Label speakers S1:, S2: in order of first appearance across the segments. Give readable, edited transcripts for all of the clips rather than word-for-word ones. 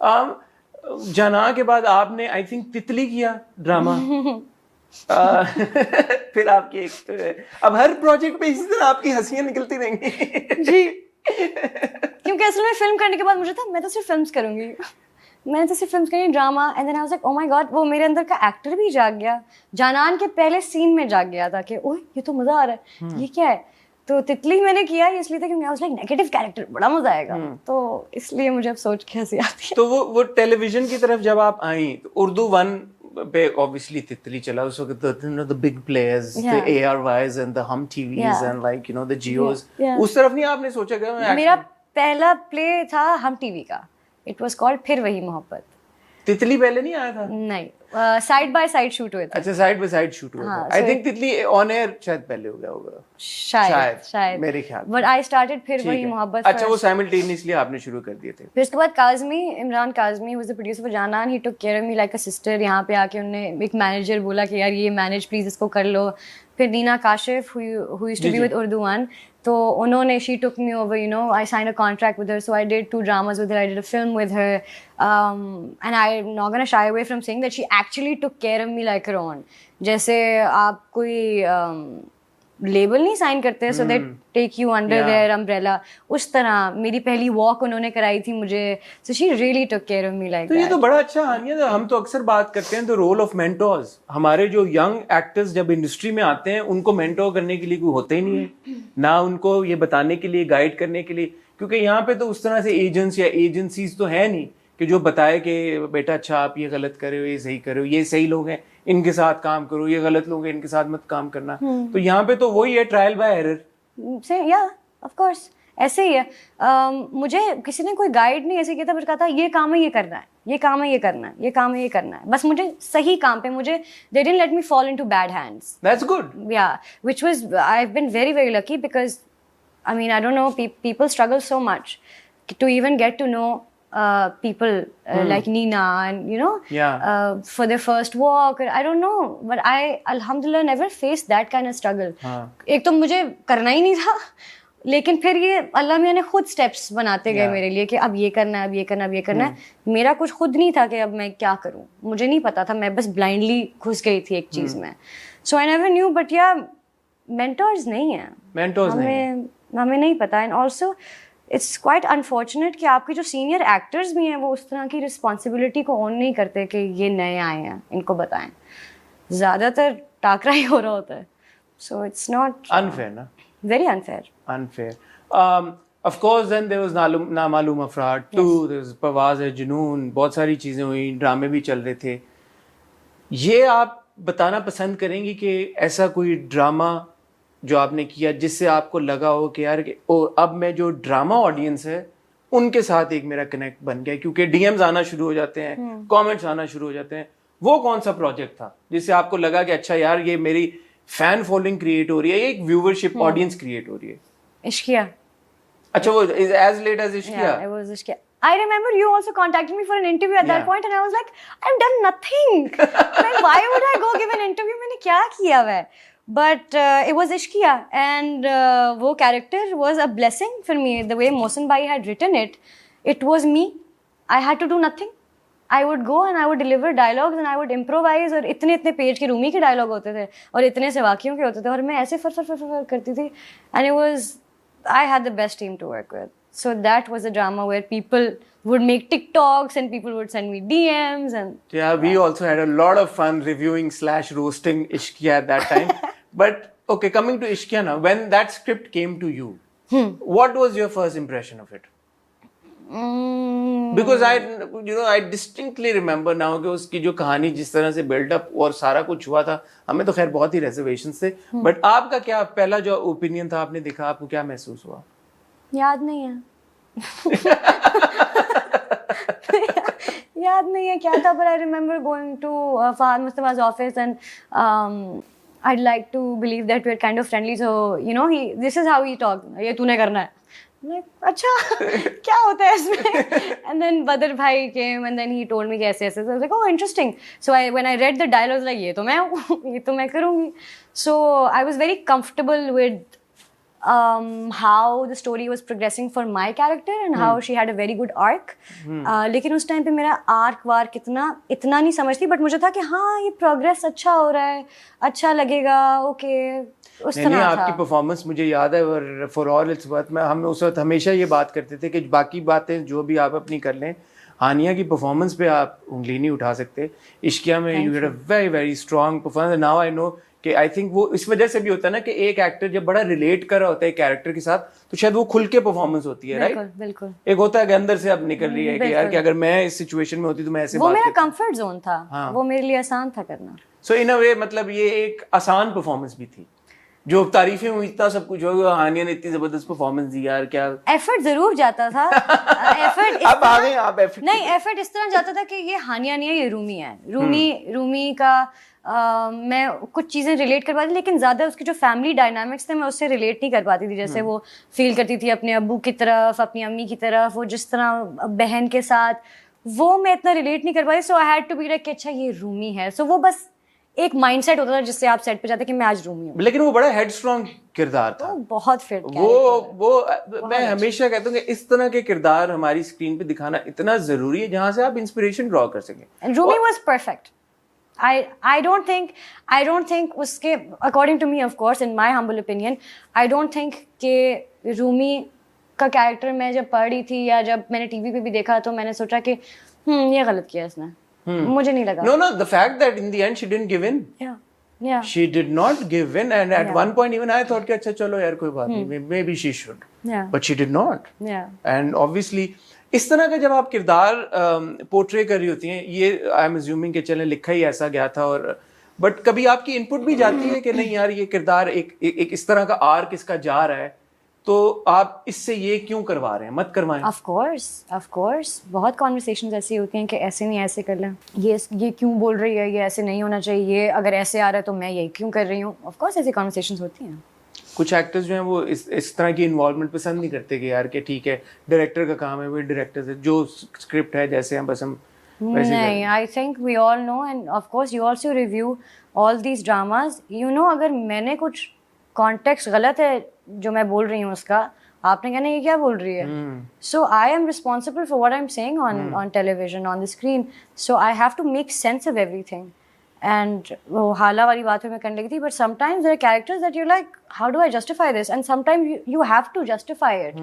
S1: जाना के बाद आपने आई थिंक तितली किया ड्रामा। फिर आपकी एक अब हर प्रोजेक्ट पे इसी तरह आपकी हंसियां निकलती रहेंगी
S2: जी। क्योंकि असल में फिल्म करने के बाद मुझे था मैं तो सिर्फ फिल्म्स करूंगी, मैंने तो सिर्फ फिल्म्स करी, drama. And then I was like oh my God, वो मेरे अंदर का एक्टर भी जाग गया, जानान के पहले सीन में जाग गया था कि ओह ये तो मजा आ रहा है, ये क्या है। तो तितली मैंने किया इसलिए था क्योंकि आई वाज लाइक नेगेटिव कैरेक्टर, बड़ा मजा आएगा, तो इसलिए मुझे अब सोच के हंसी आती है।
S1: तो वो टेलीविजन की तरफ जब आप आई तो उर्दू 1 पे ऑब्वियसली तितली चला उस वक्त, the big players, the ARYs and the Hum TVs and like you know the Geos, उस तरफ नहीं आपने सोचा क्या?
S2: मेरा पहला प्ले था हम टीवी का, इट वाज कॉल्ड फिर वही मोहब्बत।
S1: तितली पहले नहीं आया था?
S2: नहीं, साइड बाय साइड शूट हुए थे।
S1: अच्छा, साइड बाय साइड शूट हुआ था। आई थिंक तितली ऑन एयर शायद पहले हो गया होगा, शायद मेरे ख्याल।
S2: बट आई स्टार्टेड फिर वही मोहब्बत।
S1: अच्छा, वो साइमल्टेनियसली आपने शुरू कर दिए थे।
S2: फिर उसके बाद Kazmi, Imran Kazmi was the producer for Janaan, he took care of me like a sister. यहाँ पे आके उन्होंने एक मैनेजर बोला कि यार ये मैनेज प्लीज इसको कर लो। फिर Nina Kashif who used to be with Urdu 1, तो उन्होंने she took me over, you know I signed a contract with her, so I did 2 dramas with her, I did a film with her, and I'm not gonna shy away from saying that she actually took care of me like her own. जैसे आप कोई label नहीं sign करते so that take you under their umbrella, उस तरह मेरी पहली walk उन्होंने कराई थी मुझे, so she really took care of me like
S1: that. तो ये तो बड़ा अच्छा हानिया है। हम तो अक्सर बात करते हैं द रोल ऑफ मेंटोर्स। हमारे जो यंग एक्टर्स जब इंडस्ट्री में आते हैं उनको मेंटोर करने के लिए कोई होता ही नहीं है ना, उनको ये बताने के लिए, गाइड करने के लिए, क्योंकि यहाँ पे तो उस तरह से एजेंट्स या एजेंसीज तो है नहीं कि जो बताए कि बेटा अच्छा आप ये गलत कर रहे हो, ये सही कर रहे हो, ये सही लोग हैं इनके साथ काम करो, ये गलत लोग हैं इनके साथ मत काम करना। तो यहाँ पे तो वही है, ट्रायल बाय एरर
S2: से, या ऑफ कोर्स ऐसे ही है। मुझे किसी ने कोई गाइड नहीं ऐसे किया था, बस कहा था ये काम है ये करना है, ये काम है ये करना है, ये काम है ये करना है, बस मुझे सही काम पे, मुझे they didn't let me fall into bad hands.
S1: That's good,
S2: yeah which was I have been very very lucky because I mean I don't know, people struggle so much to even get to know people like Nina and you know for their first walk. I don't know, but I alhamdulillah never faced that kind of struggle. एक तो मुझे करना ही नहीं था, लेकिन फिर ये अल्लाह मियाँ ने खुद स्टेप्स बनाते गए मेरे लिए कि अब ये करना है, अब ये करना है, अब ये करना है। मेरा कुछ खुद नहीं था कि अब मैं क्या करूँ, मुझे नहीं पता था, मैं बस ब्लाइंडली घुस गई थी एक चीज़ में। सो आई नेवर न्यू, बट या मेंटर्स नहीं है, हमें नहीं पता। And also it's quite unfortunate कि आपके जो सीनियर एक्टर्स भी हैं वो उस तरह की रिस्पॉन्सिबिलिटी को ऑन नहीं करते कि ये नए आए हैं इनको बताएं, ज़्यादातर टाकरा ही हो रहा होता है। सो इट्स नॉट
S1: अनफेयर ना,
S2: very unfair.
S1: Of course then there was नामालूम अफराद 2, there was परवाज़ है जुनून, बहुत सारी चीज़ें हुई, ड्रामे भी चल रहे थे। ये आप बताना पसंद करेंगी कि ऐसा कोई ड्रामा जो आपने किया जिससे आपको लगा हो कि यार अब मैं जो ड्रामा ऑडियंस है उनके साथ एक मेरा कनेक्ट बन गया, क्योंकि डीएम्स आना शुरू हो जाते हैं, कमेंट्स आना शुरू हो जाते हैं, वो कौन सा प्रोजेक्ट था जिससे आपको लगा कि अच्छा यार ये मेरी फैन फॉलोइंग क्रिएट हो रही है, एक व्यूवरशिप ऑडियंस क्रिएट हो रही है?
S2: इश्किया।
S1: अच्छा, वो as late as Ishqiya?
S2: Yeah, it was Ishqiya. I remember you also contacted me for an interview at that point and I was like, I've done nothing. Like, why would I go give an interview? मैंने क्या किया हुआ है? But it was Ishqiya, and वो character was a blessing for me. The way Mohsin Bhai had written it, it was me. I had to do nothing. I would go and I would deliver dialogues and I would improvise. और इतने page के रूमी के dialogue होते थे और इतने से वाक्यों के होते थे और मैं ऐसे फर करती थी. And it was, I had the best team to work with. So that was a drama where people would make TikToks and people would send me DMs and
S1: we also had a lot of fun reviewing / roasting Ishqiya at that time. But okay, coming to Ishqiya now, when that script came to you, what was your first impression of it? Because I distinctly remember now कि उसकी जो कहानी जिस तरह से buildup और सारा कुछ हुआ था, हमें तो खैर बहुत ही reservations थे, but आपका क्या पहला जो ओपिनियन था, आपने देखा, आपको क्या महसूस हुआ?
S2: याद नहीं है याद नहीं है क्या था, but I remember going to Fahad Mustafa's office and I'd like to believe that we're kind of friendly, so you know this is how he talked, ये तूने करना है, like अच्छा क्या होता है इसमें? And then Badr bhai came and then he told me ऐसे ऐसे, so I was like oh interesting. So when I read the dialogue, like ये तो मैं हूँ, ये तो मैं करूँगी. So I was very comfortable with how the story was progressing for my character and how she had a very good arc. लेकिन उस टाइम पे मेरा आर्क वार्क इतना नहीं समझती, बट मुझे था कि हाँ ये प्रोग्रेस अच्छा हो रहा है, अच्छा लगेगा, ओके उस तरह था।
S1: आपकी परफॉर्मेंस मुझे याद है, और फॉर ऑल इट्स वर्थ, हम उस वक्त हमेशा ये बात करते थे कि बाकी बातें जो भी आप अपनी कर लें, हानिया की परफॉर्मेंस पे आप उंगली नहीं उठा सकते। इश्किया में you had a very very strong performance. Now I know कि आई थिंक वो इस वजह से भी होता है ना कि एक एक्टर जब बड़ा रिलेट कर रहा होता है कैरेक्टर के साथ, तो शायद वो खुल के परफॉर्मेंस होती है, राइट?
S2: बिल्कुल।
S1: एक होता है कि अंदर से अब निकल रही है कि यार कि अगर मैं इस सिचुएशन में होती तो मैं ऐसे
S2: वो
S1: बात
S2: मेरा
S1: करती।
S2: कंफर्ट जोन था।
S1: हाँ।
S2: वो मेरे लिए आसान था करना।
S1: सो इन अ वे मतलब ये एक आसान परफॉर्मेंस भी थी, जो तारीफें हुई, इतना सब कुछ हो, हानिया ने इतनी जबरदस्त परफॉर्मेंस दी यार, क्या
S2: एफर्ट जरूर जाता था। एफर्ट
S1: अब आ गए आप एफर्ट
S2: नहीं, एफर्ट इस तरह जाता था कि ये हानिया नहीं है, ये रूमी है। रूमी का मैं कुछ चीज़ें रिलेट कर पाती, लेकिन ज़्यादा उसके जो फैमिली डायनामिक्स थे मैं उससे रिलेट नहीं कर पाती थी। जैसे वो फील करती थी अपने अब्बू की तरफ, अपनी अम्मी की तरफ, वो जिस तरह बहन के साथ, वो मैं इतना रिलेट नहीं कर पाती। So I had to be like अच्छा ये रूमी है। सो वो बस एक माइंडसेट होता था जिससे आप सेट पे जाते कि मैं आज रूमी हूँ।
S1: लेकिन वो बड़ा हेडस्ट्रॉन्ग किरदार था,
S2: बहुत फिट
S1: वो मैं हमेशा कहता हूँ कि इस तरह के किरदार हमारी स्क्रीन पे दिखाना इतना जरूरी है जहां से आप इंस्पिरेशन ड्रॉ कर सकें।
S2: Rumi was perfect. I don't think उसके according to me, of course, in my humble opinion, I don't think कि रूमी का कैरेक्टर मैं जब पढ़ रही थी या जब मैंने टीवी पे भी देखा तो मैंने सोचा कि ये गलत किया इसने। मुझे नहीं लगा।
S1: No, the fact that in the end she didn't give in.
S2: Yeah.
S1: She did not give in, and at one point even I thought कि अच्छा चलो यार कोई बात नहीं, maybe she should.
S2: Yeah.
S1: But she did not.
S2: Yeah.
S1: And obviously इस तरह का जब आप किरदार पोर्ट्रे कर रही होती हैं, ये आई एम अज्यूमिंग कि चले लिखा ही ऐसा गया था, और बट कभी आपकी इनपुट भी जाती है कि नहीं यार ये किरदार एक इस तरह का आर्क इसका जा रहा है, तो आप इससे ये क्यों करवा रहे हैं, मत करवाएं।
S2: Of course, बहुत कॉन्वर्सेशंस ऐसी होती हैं कि ऐसे नहीं ऐसे कर लें, ये क्यों बोल रही है, ये ऐसे नहीं होना चाहिए, ये अगर ऐसे आ रहा है तो मैं ये क्यों कर रही हूँ। ऑफ कोर्स ऐसी कॉन्वर्सेशंस होती हैं।
S1: कुछ एक्टर्स जो हैं वो इस तरह की इन्वॉल्वमेंट पसंद नहीं करते कि यार कि ठीक है डायरेक्टर का काम है, वो डायरेक्टर से जो स्क्रिप्ट है जैसे हैं बस हम वैसे
S2: नहीं, I think we all know, and of course you also review all these dramas. You know अगर मैंने कुछ कॉन्टेक्स्ट गलत है जो मैं बोल रही हूँ उसका, आपने कहना ये क्या बोल रही है। So I am responsible for what I am saying on television, on the screen. So I have to make sense of everything. And वो हाला वाली बात पे मैं करने लगी थी, but sometimes there are characters that you like how do I justify this, and sometimes you have to justify it.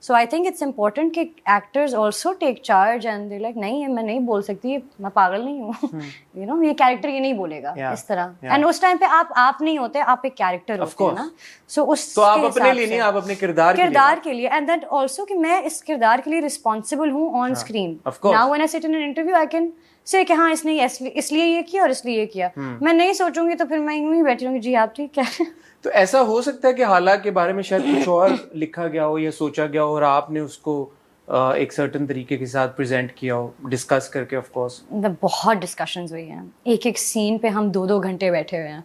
S2: So I think it's important कि actors also take charge and they like नहीं मैं नहीं बोल सकती, मैं पागल नहीं हूँ। यू नो ये कैरेक्टर ये नहीं बोलेगा इस तरह। एंड उस टाइम पे आप नहीं होते, आप एक कैरेक्टर होते हैं ना। सो उस
S1: तो आप अपने लिए नहीं, आप अपने किरदार
S2: के लिए, एंड दैट आल्सो कि मैं इस किरदार के लिए रिस्पॉन्सिबल हूँ on screen. Now when I sit in an interview I can say कि हाँ इसने इसलिए ये किया और इसलिए ये किया। मैं नहीं सोचूंगी तो फिर मैं यूं ही बैठी रहूंगी, जी आप ठीक है।
S1: तो ऐसा हो सकता है कि हालात के बारे में शायद कुछ और लिखा गया हो या सोचा गया हो और आपने उसको एक सर्टेन तरीके के साथ प्रेजेंट किया हो, डिस्कस करके। ऑफ कोर्स
S2: बहुत डिस्कशंस हुई हैं, एक सीन पे हम 2-2 घंटे बैठे हुए हैं।